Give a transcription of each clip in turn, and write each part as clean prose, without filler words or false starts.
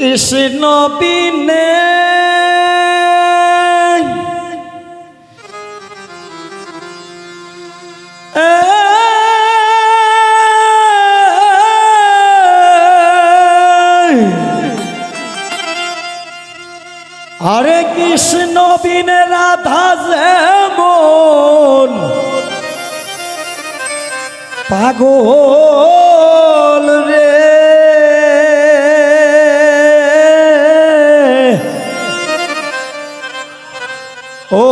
কৃষ্ণ বিনে হরে কৃষ্ণ বিনে রাধা যেমন পাগল রে ও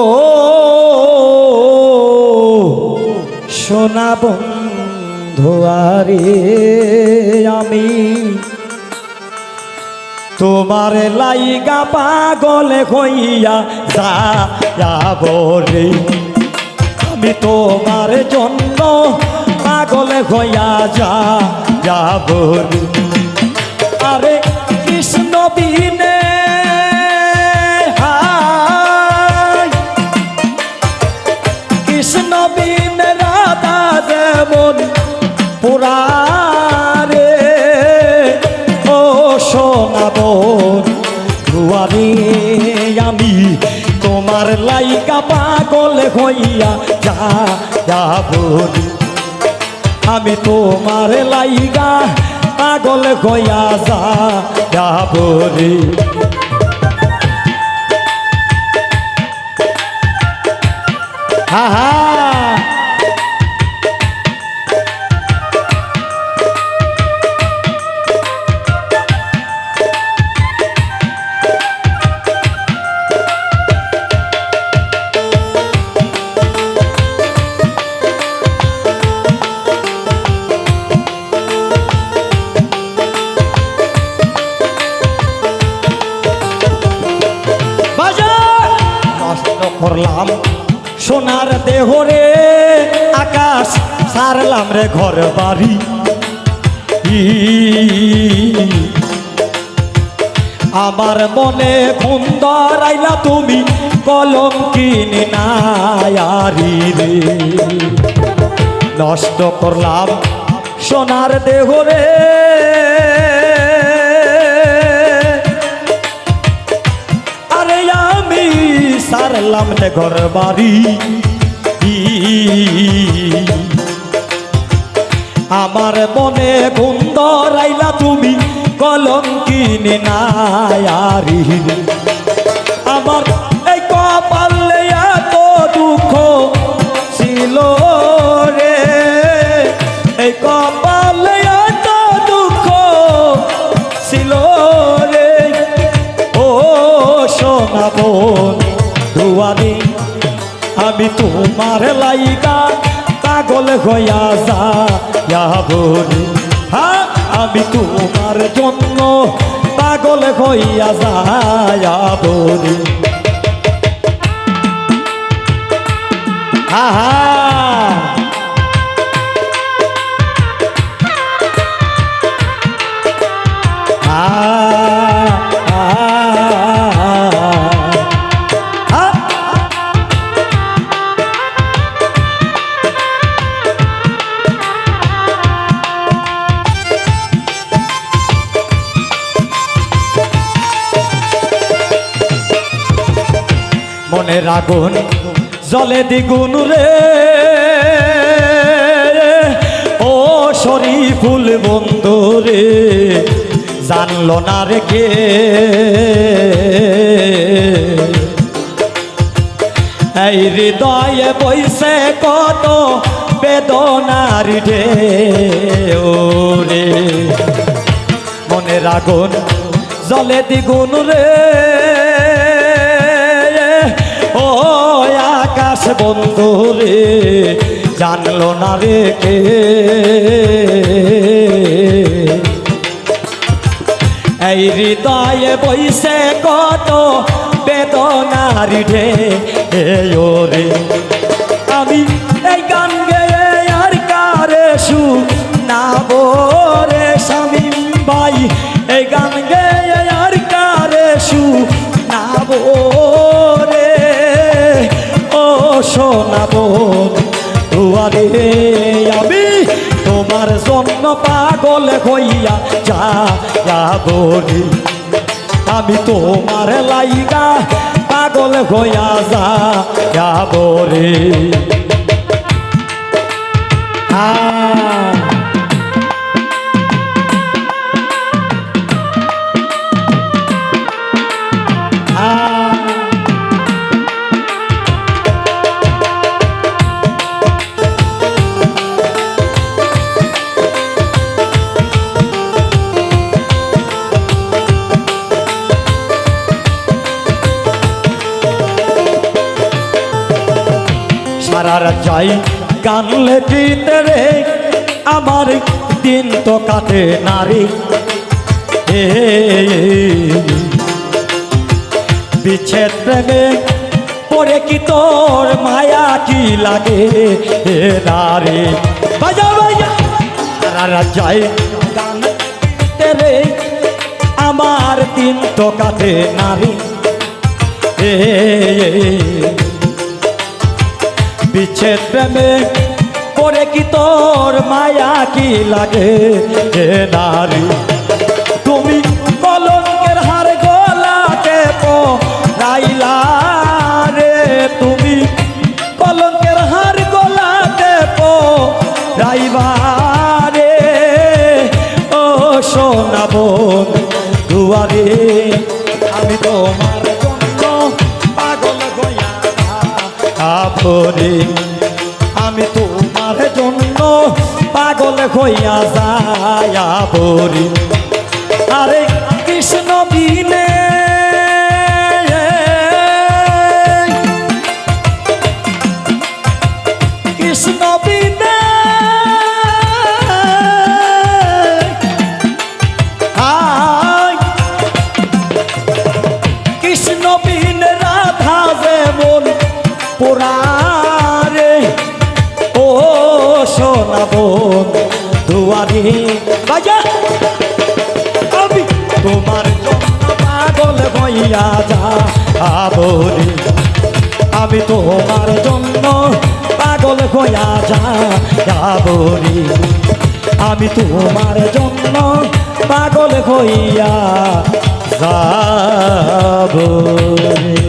সোনা বন্ধু আরে আমি তোমার লাইগা পাগল হইয়া যাব রে আমি তোমার জন্য পাগল হইয়া যাব রে আরে কৃষ্ণ বিনে কৃষ্ণ বিনে রাধা যেমন পুরারে ও শোনাবো দুয়ারে আমি তোমার লাইকা পাগল হইয়া যাব আমি তোমার লাইকা পাগল হইয়া যাব রে হা হা করলাম সোনার দেহ রে আকাশ সারলাম রে ঘর বাড়ি আমার মনে সুন্দর আইলা তুমি কলম কিনে নায়ারি রে নষ্ট করলাম সোনার দেহ রে সারলাম রে ঘর বাড়ি আমার মনে গন্ধ রাইলা তুমি কলম কিনে নায়ারি আমার এই কপালে এত দুঃখ ছিল রে এই কপালে এত দুঃখ ছিল রে ও শোনাবো দুয়ারে আমি তোমার লাইগা পাগল হইয়া যাব রে হ্যাঁ আমি তোমার জন্য পাগল হইয়া যাব রে হা হা মনের আগুন জলে দ্বিগুণ রে ও শরীফুল বন্ধু রে জানলো না রে কে এই হৃদয়ে বইছে কত বেদনার ঢেউ রে মনের আগুন জলে দ্বিগুণ রে ও আকাশ বন্ধু রে জানলো না রে কে এই হৃদয়ে বইছে কত বেদনার ঢেউ রে আমি এই গান গেয়ে আর কারে শুনাবো রে শামীম ভাই এই গান গেয়ে আর কারে শুনাবো রে ও শোনাবো দুয়ারে আমি তোমার জন্য পাগল হইয়া যাব রে আমি তোমার লাইগা পাগল হইয়া যাব রে সারা রাত যাই গান লেখিতে রে আমার দিন তো কাটে নারী বিচ্ছেদ প্রেমে পরে কি তোর মায়া কি লাগে নারী বাজা বাজা সারা রাত যাই গান লেখিতে রে আমার দিন তো কাটে নারী বিচ্ছেদ প্রেমে পরে কি তোর মায়া কি লাগে নারী তুমি কলঙ্কের হার গলাতে পরাইলা রে তুমি কলঙ্কের হার গলাতে পরাইবা রে ও সোনা বোন দুয়ারে আমি তোমার জন্য পাগল হইয়া আমি তোমার জন্য পাগল হইয়া যাব রে আরে কৃষ্ণ বিনে কৃষ্ণ বিনে কৃষ্ণ বিনে রাধা যেমন পুরারে ও সোনা বোন দুয়ারে বাজা আমি তোমার জন্য পাগল হইয়া যাব রে আমি তোমার জন্য পাগল হইয়া যাব রে আমি তোমার জন্য পাগল হইয়া যাব রে